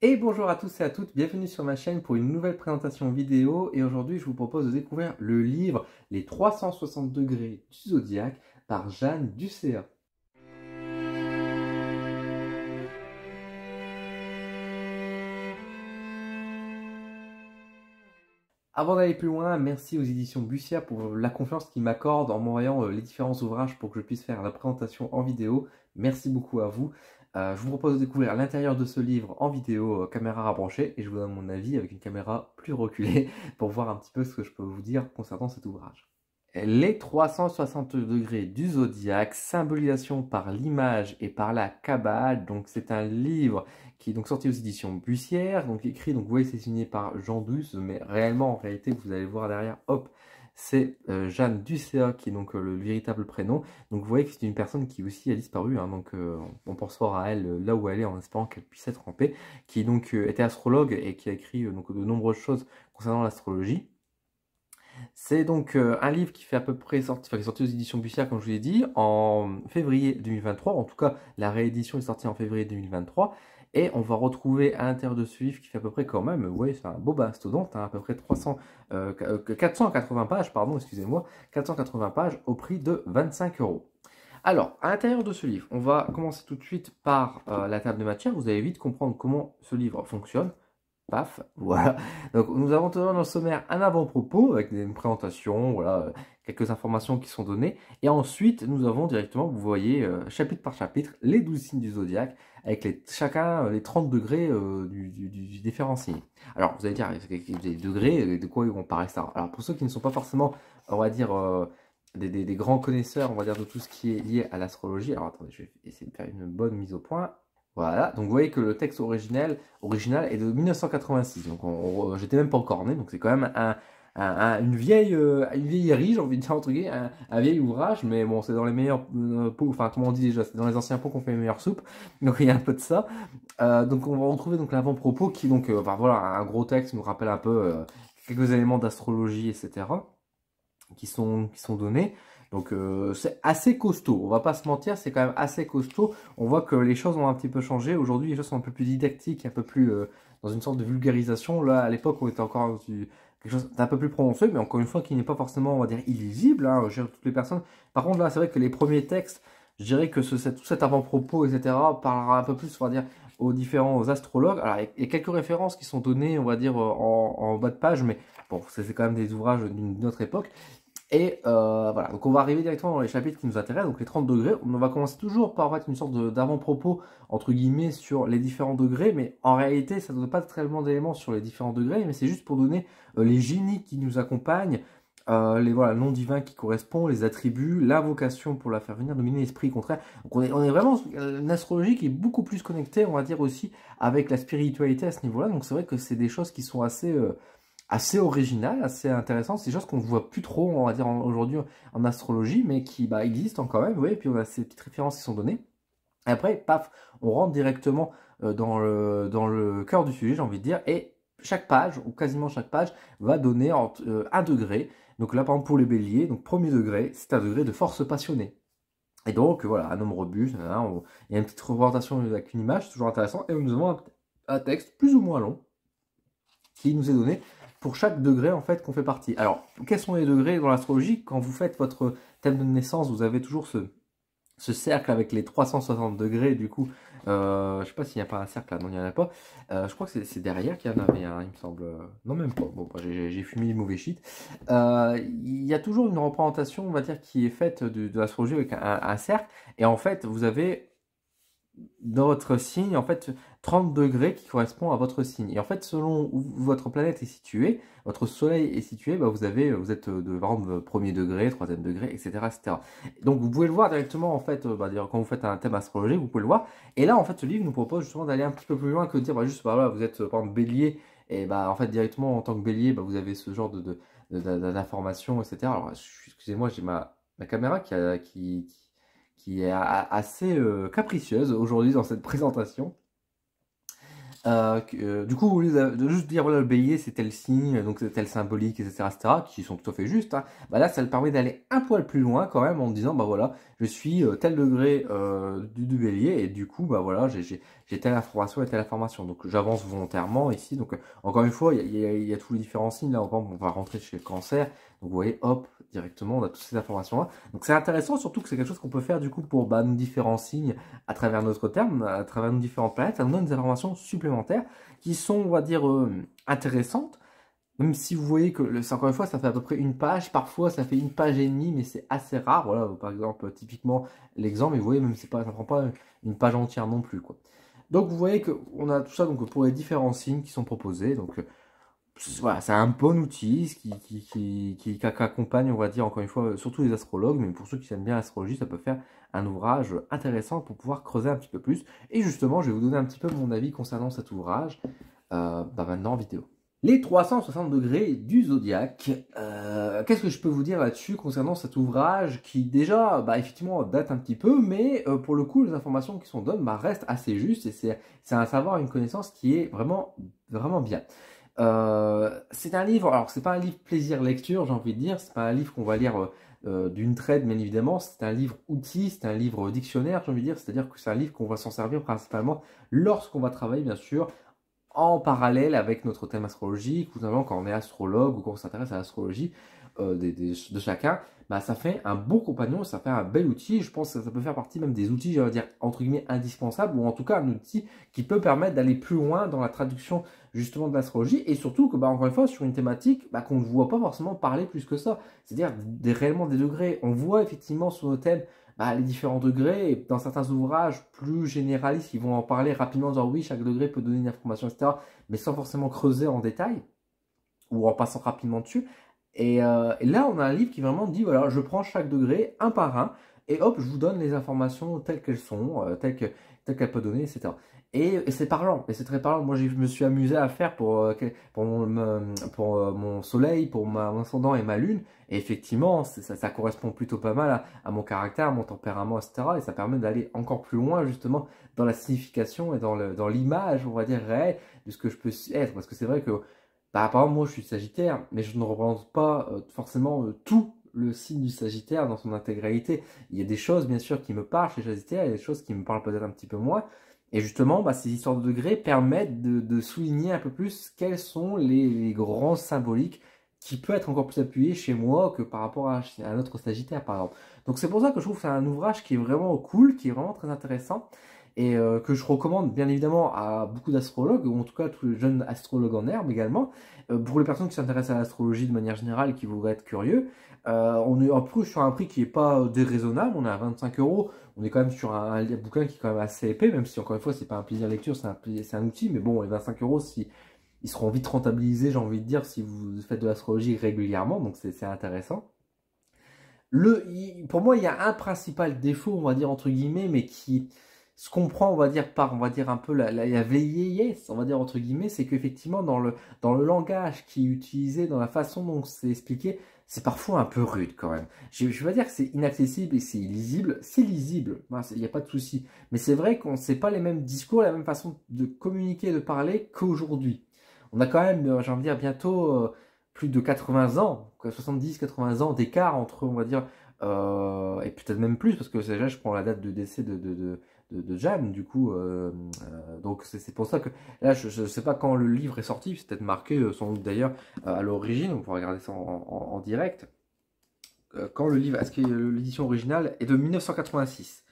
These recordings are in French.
Et bonjour à tous et à toutes, bienvenue sur ma chaîne pour une nouvelle présentation vidéo. Et aujourd'hui, je vous propose de découvrir le livre Les 360 degrés du Zodiaque par Jeanne Ducéa. Avant d'aller plus loin, merci aux éditions Bussia pour la confiance qu'ils m'accordent en m'envoyant les différents ouvrages pour que je puisse faire la présentation en vidéo. Merci beaucoup à vous. Je vous propose de découvrir l'intérieur de ce livre en vidéo caméra rapprochée et je vous donne mon avis avec une caméra plus reculée pour voir un petit peu ce que je peux vous dire concernant cet ouvrage. Les 360 degrés du zodiaque, symbolisation par l'image et par la Kabbale. Donc c'est un livre qui est donc sorti aux éditions Bussière, donc écrit, donc vous voyez c'est signé par Jean Duce, mais réellement en réalité vous allez voir derrière, hop, c'est Jeanne Ducéa qui est donc le véritable prénom. Donc vous voyez que c'est une personne qui aussi a disparu, hein, donc on pense fort à elle là où elle est en espérant qu'elle puisse être en paix, qui donc était astrologue et qui a écrit donc de nombreuses choses concernant l'astrologie. C'est donc un livre qui fait à peu près sorti, enfin, qui est sorti aux éditions Bussière, comme je vous l'ai dit, en février 2023. En tout cas, la réédition est sortie en février 2023. Et on va retrouver à l'intérieur de ce livre qui fait à peu près quand même, vous voyez, c'est un beau mastodonte, hein, à peu près 480 pages, pardon, excusez-moi, 480 pages au prix de 25 €. Alors, à l'intérieur de ce livre, on va commencer tout de suite par la table de matière. Vous allez vite comprendre comment ce livre fonctionne. Paf, voilà. Donc nous avons toujours dans le sommaire un avant-propos avec une présentation, voilà, quelques informations qui sont données. Et ensuite, nous avons directement, vous voyez, chapitre par chapitre, les 12 signes du zodiaque, avec chacun les 30 degrés du différent signe. Alors, vous allez dire, des degrés, de quoi ils vont paraître ça. Alors, pour ceux qui ne sont pas forcément, on va dire, des grands connaisseurs, on va dire, de tout ce qui est lié à l'astrologie. Alors, attendez, je vais essayer de faire une bonne mise au point. Voilà, donc vous voyez que le texte original est de 1986, donc j'étais même pas encore né, donc c'est quand même une vieillerie, j'ai envie de dire entre guillemets, un vieil ouvrage, mais bon, c'est dans les meilleurs pots, enfin comment on dit déjà, c'est dans les anciens pots qu'on fait les meilleures soupes, donc il y a un peu de ça. Donc on va retrouver donc l'avant-propos qui donc, enfin, voilà, un gros texte nous rappelle un peu quelques éléments d'astrologie, etc. qui sont donnés. Donc c'est assez costaud, on va pas se mentir, c'est quand même assez costaud. On voit que les choses ont un petit peu changé. Aujourd'hui, les choses sont un peu plus didactiques, un peu plus dans une sorte de vulgarisation. Là, à l'époque, on était encore dans quelque chose d'un peu plus prononcé, mais encore une fois, qui n'est pas forcément, on va dire, illisible, hein, chez toutes les personnes. Par contre, là, c'est vrai que les premiers textes, je dirais que tout cet avant-propos, etc., parlera un peu plus, on va dire, aux différents astrologues. Alors, il y a quelques références qui sont données, on va dire, en bas de page, mais bon, c'est quand même des ouvrages d'une autre époque. Et voilà, donc on va arriver directement dans les chapitres qui nous intéressent, donc les 30 degrés. On va commencer toujours par en fait, une sorte d'avant-propos, entre guillemets, sur les différents degrés, mais en réalité, ça ne donne pas tellement d'éléments sur les différents degrés, mais c'est juste pour donner les génies qui nous accompagnent, les voilà, noms divins qui correspondent, les attributs, l'invocation pour la faire venir, dominer l'esprit contraire. Donc on est vraiment une astrologie qui est beaucoup plus connectée, on va dire aussi, avec la spiritualité à ce niveau-là. Donc c'est vrai que c'est des choses qui sont assez original, assez intéressant. C'est des choses qu'on ne voit plus trop, on va dire, aujourd'hui en astrologie, mais qui existent quand même. Et puis on a ces petites références qui sont données. Et après, paf, on rentre directement dans le cœur du sujet, j'ai envie de dire. Et chaque page, ou quasiment chaque page, va donner un degré. Donc là, par exemple, pour les béliers, donc premier degré, c'est un degré de force passionnée. Et donc, voilà, un homme robuste, hein, il y a une petite représentation avec une image, c'est toujours intéressant. Et nous avons un texte plus ou moins long qui nous est donné pour chaque degré en fait qu'on fait partie. Alors, quels sont les degrés dans l'astrologie? Quand vous faites votre thème de naissance, vous avez toujours ce cercle avec les 360 degrés, du coup, je sais pas s'il n'y a pas un cercle là, non il n'y en a pas, je crois que c'est derrière qu'il y en avait un, il me semble, non même pas, bon j'ai fumé les mauvais shit. Il y a toujours une représentation, on va dire, qui est faite de l'astrologie avec un cercle, et en fait, vous avez dans votre signe, en fait, 30 degrés qui correspondent à votre signe. Et en fait, selon où votre planète est située, votre soleil est situé, vous êtes par exemple, premier degré, troisième degré, etc., etc. Donc, vous pouvez le voir directement, en fait, quand vous faites un thème astrologique, vous pouvez le voir. Et là, en fait, ce livre nous propose justement d'aller un petit peu plus loin que de dire, juste, voilà, vous êtes, par exemple, bélier, et en fait, directement, en tant que bélier, vous avez ce genre d'informations, etc. Alors, excusez-moi, j'ai ma caméra qui est assez capricieuse aujourd'hui dans cette présentation. Du coup, au lieu de juste dire voilà, le bélier c'est tel signe, donc c'est tel symbolique, etc., qui sont tout à fait justes, hein, bah là ça le permet d'aller un poil plus loin quand même en disant bah voilà, je suis tel degré du bélier et du coup bah voilà, j'ai telle information et telle information. Donc j'avance volontairement ici. Donc encore une fois, il y a tous les différents signes. Là, on va rentrer chez le cancer. Donc vous voyez, hop, directement, on a toutes ces informations-là. Donc c'est intéressant, surtout que c'est quelque chose qu'on peut faire du coup pour bah, nos différents signes à travers notre terme, à travers nos différentes planètes. Ça nous donne des informations supplémentaires qui sont, on va dire, intéressantes. Même si vous voyez que, encore une fois, ça fait à peu près une page. Parfois, ça fait une page et demie, mais c'est assez rare. Voilà, par exemple, typiquement, l'exemple, mais vous voyez, même si ça ne prend pas une page entière non plus, quoi. Donc, vous voyez qu'on a tout ça donc, pour les différents signes qui sont proposés. Donc, voilà, c'est un bon outil qui accompagne, on va dire, encore une fois, surtout les astrologues, mais pour ceux qui aiment bien l'astrologie, ça peut faire un ouvrage intéressant pour pouvoir creuser un petit peu plus. Et justement, je vais vous donner un petit peu mon avis concernant cet ouvrage, bah maintenant en vidéo. Les 360 degrés du zodiaque. Qu'est-ce que je peux vous dire là-dessus concernant cet ouvrage qui déjà, bah, effectivement, date un petit peu, mais pour le coup, les informations qui sont données bah, restent assez justes et c'est un savoir, une connaissance qui est vraiment, vraiment bien. C'est un livre, alors c'est pas un livre plaisir lecture, j'ai envie de dire, c'est pas un livre qu'on va lire d'une traite, bien évidemment, c'est un livre outil, c'est un livre dictionnaire, j'ai envie de dire, c'est-à-dire que c'est un livre qu'on va s'en servir principalement lorsqu'on va travailler, bien sûr, en parallèle avec notre thème astrologique, ou notamment quand on est astrologue ou quand on s'intéresse à l'astrologie de chacun, bah, ça fait un bon compagnon, ça fait un bel outil. Je pense que ça peut faire partie même des outils, j'allais dire, entre guillemets, indispensables, ou en tout cas un outil qui peut permettre d'aller plus loin dans la traduction justement de l'astrologie, et surtout que, bah, encore une fois, sur une thématique bah, qu'on ne voit pas forcément parler plus que ça, c'est-à-dire réellement des degrés. On voit effectivement sur nos thèmes bah, les différents degrés, et dans certains ouvrages plus généralistes, ils vont en parler rapidement, en disant oui, chaque degré peut donner une information, etc., mais sans forcément creuser en détail, ou en passant rapidement dessus. Et là, on a un livre qui vraiment dit, voilà, je prends chaque degré un par un, et hop, je vous donne les informations telles qu'elles sont, telles qu'elles peuvent donner, etc. Et c'est parlant, et c'est très parlant. Moi, je me suis amusé à faire pour mon soleil, pour mon ascendant et ma lune. Et effectivement, ça correspond plutôt pas mal à mon caractère, à mon tempérament, etc. Et ça permet d'aller encore plus loin, justement, dans la signification et dans l'image, on va dire, réelle de ce que je peux être. Parce que c'est vrai que, bah, par exemple, moi, je suis Sagittaire, mais je ne représente pas forcément tout le signe du Sagittaire dans son intégralité. Il y a des choses, bien sûr, qui me parlent chez Sagittaire, il y a des choses qui me parlent peut-être un petit peu moins. Et justement, bah, ces histoires de degrés permettent de souligner un peu plus quels sont les grands symboliques qui peut être encore plus appuyé chez moi que par rapport à un autre Sagittaire, par exemple. Donc c'est pour ça que je trouve que c'est un ouvrage qui est vraiment cool, qui est vraiment très intéressant, et que je recommande bien évidemment à beaucoup d'astrologues, ou en tout cas à tous les jeunes astrologues en herbe également. Pour les personnes qui s'intéressent à l'astrologie de manière générale et qui voudraient être curieux, on est en plus sur un prix qui n'est pas déraisonnable, on est à 25 euros. On est quand même sur un bouquin qui est quand même assez épais, même si encore une fois c'est pas un plaisir de lecture, c'est un outil, mais bon, les 25 euros, ils seront vite rentabilisés, j'ai envie de dire, si vous faites de l'astrologie régulièrement, donc c'est intéressant. Pour moi, il y a un principal défaut, on va dire entre guillemets, mais qui se comprend, on va dire, par, on va dire un peu la vieillesse, on va dire entre guillemets, c'est qu'effectivement, dans le langage qui est utilisé, dans la façon dont c'est expliqué, c'est parfois un peu rude quand même. Je vais pas dire que c'est inaccessible et c'est illisible, c'est lisible, il n'y a pas de souci. Mais c'est vrai qu'on ne sait pas les mêmes discours, la même façon de communiquer, de parler qu'aujourd'hui. On a quand même, j'ai envie de dire, bientôt plus de 80 ans, 70-80 ans d'écart entre, on va dire, et peut-être même plus, parce que déjà, je prends la date de décès de Jeanne, du coup, donc c'est pour ça que, là, je ne sais pas quand le livre est sorti, c'est peut-être marqué, sans doute d'ailleurs, à l'origine, on pourra regarder ça en direct, quand le livre, est-ce que l'édition originale est de 1986.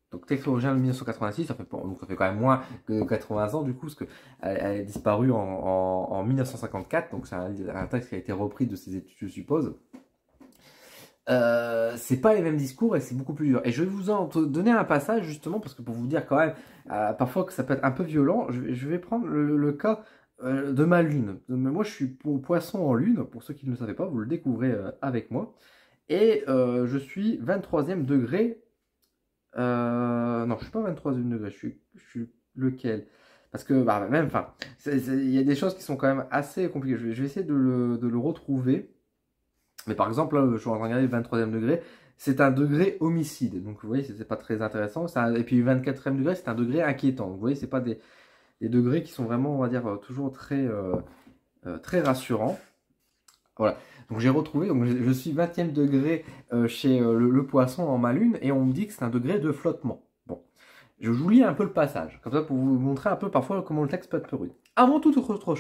Donc texte original de 1986, donc ça fait quand même moins que 80 ans du coup, parce qu'elle est disparue en 1954, donc c'est un texte qui a été repris de ses études, je suppose. C'est pas les mêmes discours et c'est beaucoup plus dur. Et je vais vous en donner un passage justement, parce que pour vous dire quand même, parfois que ça peut être un peu violent, je vais prendre le cas de ma lune. Moi je suis poisson en lune, pour ceux qui ne le savaient pas, vous le découvrez avec moi. Et je suis 23e degré. Non, je suis pas 23e degré, je suis lequel? Parce que, bah, même, enfin, il y a des choses qui sont quand même assez compliquées. Je vais essayer de le retrouver. Mais par exemple, là, je suis en train de regarder le 23e degré. C'est un degré homicide. Donc, vous voyez, c'est pas très intéressant. Et puis, 24e degré, c'est un degré inquiétant. Donc, vous voyez, c'est pas des. des degrés qui sont vraiment, on va dire, toujours très rassurants. Voilà, donc j'ai retrouvé, donc je suis 20e degré chez le poisson en ma lune, et on me dit que c'est un degré de flottement. Bon, je vous lis un peu le passage, comme ça pour vous montrer un peu parfois comment le texte peut être rude. Avant toute autre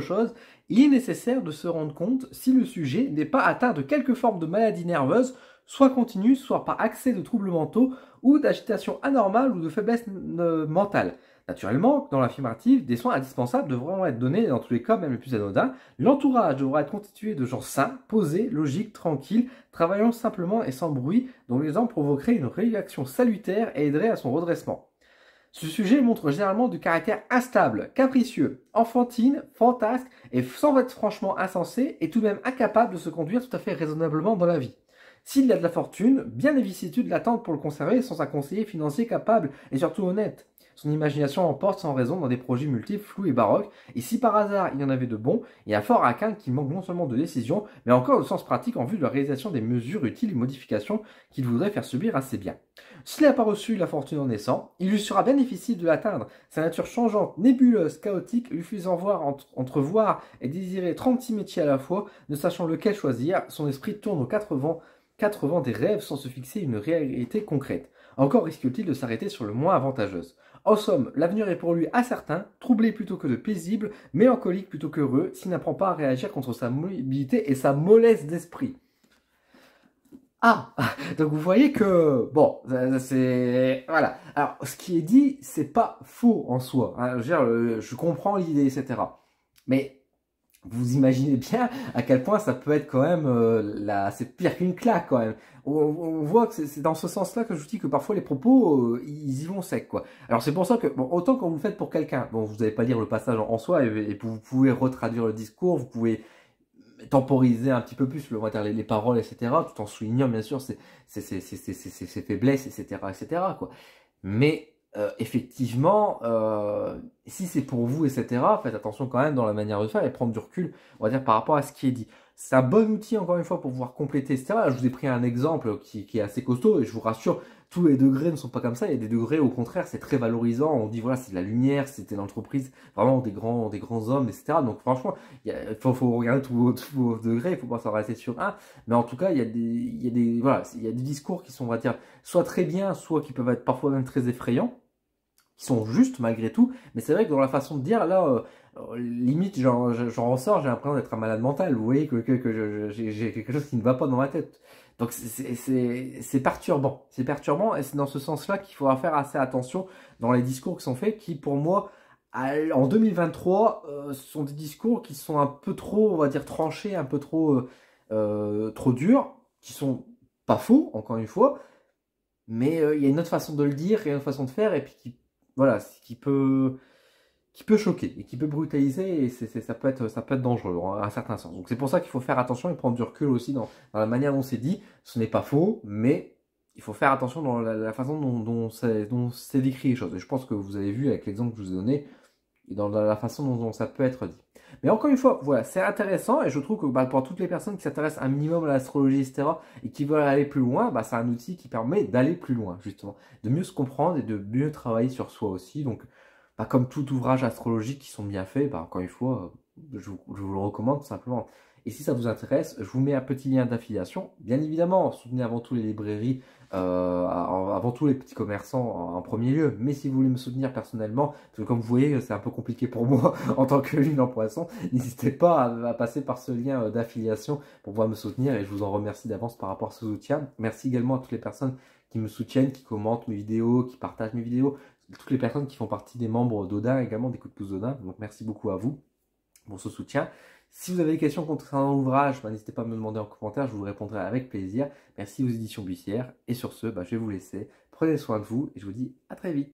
chose, il est nécessaire de se rendre compte si le sujet n'est pas atteint de quelque forme de maladie nerveuse, soit continue, soit par accès de troubles mentaux ou d'agitation anormale ou de faiblesse mentale. Naturellement, dans l'affirmative, des soins indispensables devront être donnés dans tous les cas, même les plus anodins. L'entourage devra être constitué de gens sains, posés, logiques, tranquilles, travaillant simplement et sans bruit, dont l'exemple provoquerait une réaction salutaire et aiderait à son redressement. Ce sujet montre généralement du caractère instable, capricieux, enfantine, fantasque et sans être franchement insensé et tout de même incapable de se conduire tout à fait raisonnablement dans la vie. S'il a de la fortune, bien des vicissitudes l'attendent pour le conserver sans un conseiller financier capable et surtout honnête. Son imagination emporte sans raison dans des projets multiples, flous et baroques, et si par hasard il y en avait de bons, il y a fort à craindre qu'il manque non seulement de décision, mais encore de sens pratique en vue de la réalisation des mesures utiles et modifications qu'il voudrait faire subir à ses biens. S'il n'a pas reçu la fortune en naissant, il lui sera bien difficile de l'atteindre. Sa nature changeante, nébuleuse, chaotique, lui faisant entrevoir et désirer 36 métiers à la fois, ne sachant lequel choisir, son esprit tourne aux quatre vents des rêves sans se fixer une réalité concrète. Encore risque-t-il de s'arrêter sur le moins avantageuse. En somme, l'avenir est pour lui incertain, troublé plutôt que de paisible, mélancolique plutôt qu'heureux, s'il n'apprend pas à réagir contre sa mobilité et sa mollesse d'esprit. Ah, donc vous voyez que, bon, c'est... Voilà. Alors, ce qui est dit, c'est pas faux en soi. Hein. Je veux dire, je comprends l'idée, etc. Mais vous imaginez bien à quel point ça peut être quand même... c'est pire qu'une claque, quand même. On voit que c'est dans ce sens-là que je vous dis que parfois les propos, ils y vont sec, quoi. Alors c'est pour ça que, bon, autant quand vous le faites pour quelqu'un, bon, vous n'allez pas lire le passage en soi, et vous pouvez retraduire le discours, vous pouvez temporiser un petit peu plus, on va dire, les paroles, etc., tout en soulignant bien sûr ses faiblesses, etc., quoi. Mais effectivement, si c'est pour vous, etc., faites attention quand même dans la manière de faire et prendre du recul, on va dire, par rapport à ce qui est dit. C'est un bon outil, encore une fois, pour pouvoir compléter, etc. Je vous ai pris un exemple qui est assez costaud, et je vous rassure, tous les degrés ne sont pas comme ça. Il y a des degrés, au contraire, c'est très valorisant. On dit, voilà, c'est de la lumière, c'était l'entreprise, vraiment des grands hommes, etc. Donc, franchement, il faut regarder tous vos degrés, il faut pas s'en rester sur un. Mais en tout cas, il y a des discours qui sont, on va dire, soit très bien, soit qui peuvent être parfois même très effrayants, qui sont justes malgré tout. Mais c'est vrai que dans la façon de dire, là, limite, j'en ressors, j'ai l'impression d'être un malade mental. Vous voyez que j'ai quelque chose qui ne va pas dans ma tête. Donc c'est perturbant. C'est perturbant et c'est dans ce sens-là qu'il faudra faire assez attention dans les discours qui sont faits, qui pour moi, en 2023, sont des discours qui sont un peu trop, on va dire, tranchés, un peu trop durs, qui sont pas faux, encore une fois, mais il y a une autre façon de le dire, il y a une autre façon de faire, et puis voilà, qui peut choquer et qui peut brutaliser, et ça peut être dangereux à un certain sens. Donc c'est pour ça qu'il faut faire attention et prendre du recul aussi dans la manière dont c'est dit. Ce n'est pas faux, mais il faut faire attention dans la façon dont c'est décrit les choses. Et je pense que vous avez vu avec l'exemple que je vous ai donné, et dans la façon dont ça peut être dit. Mais encore une fois, voilà, c'est intéressant, et je trouve que pour toutes les personnes qui s'intéressent un minimum à l'astrologie, etc., et qui veulent aller plus loin, c'est un outil qui permet d'aller plus loin, justement, de mieux se comprendre et de mieux travailler sur soi aussi. Donc, comme tout ouvrage astrologique qui sont bien faits, encore une fois, je vous le recommande tout simplement. Et si ça vous intéresse, je vous mets un petit lien d'affiliation. Bien évidemment, soutenez avant tout les librairies, avant tout les petits commerçants en premier lieu. Mais si vous voulez me soutenir personnellement, parce que comme vous voyez, c'est un peu compliqué pour moi en tant que lune en poisson, n'hésitez pas à passer par ce lien d'affiliation pour pouvoir me soutenir, et je vous en remercie d'avance par rapport à ce soutien. Merci également à toutes les personnes qui me soutiennent, qui commentent mes vidéos, qui partagent mes vidéos, toutes les personnes qui font partie des membres d'Odin, également des coups de pouce d'Odin. Donc merci beaucoup à vous pour ce soutien. Si vous avez des questions concernant l'ouvrage, n'hésitez pas à me demander en commentaire, je vous répondrai avec plaisir. Merci aux éditions Bussière. Et sur ce, je vais vous laisser. Prenez soin de vous et je vous dis à très vite.